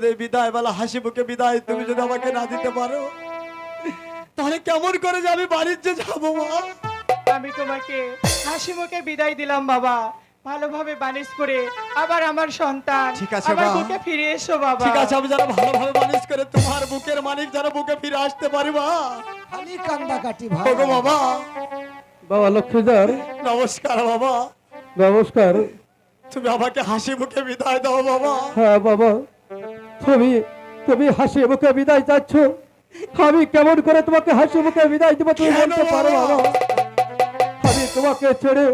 এই বিদায় বেলা হাসি মুখে বিদায় তুমি যদি আমাকে না দিতে পারো, তাহলে কেমন করে যে আমি বাণিজ্যে যাবো মা? আমি তোমাকে হাসি মুখে বিদায় দিলাম বাবা, ভালোভাবে বানিজ করে আবার আমার সন্তান ঠিক আছে আমার মা। বুকে ফিরে এসো বাবা। ঠিক আছে, আমি যেন ভালোভাবে বাণিজ্য করে তোমার বুকের মানিক যেন বুকে ফিরে আসতে পারি মা। খালি কান্দা কাটি ভাই। ওগো বাবা, বাবা লক্ষ্মীধর, নমস্কার বাবা। নমস্কার। তুমি আমাকে হাসি মুখে বিদায় দাও বাবা। হ্যাঁ বাবা, তুমি তুমি হাসি মুখে বিদায় চাচ্ছ, আমি কেমন করে তোমাকে হাসি মুখে বিদায় দেবো তুমি কেন বলতে পারো বাবা? বাবা? আমি তোমাকে ছেড়ে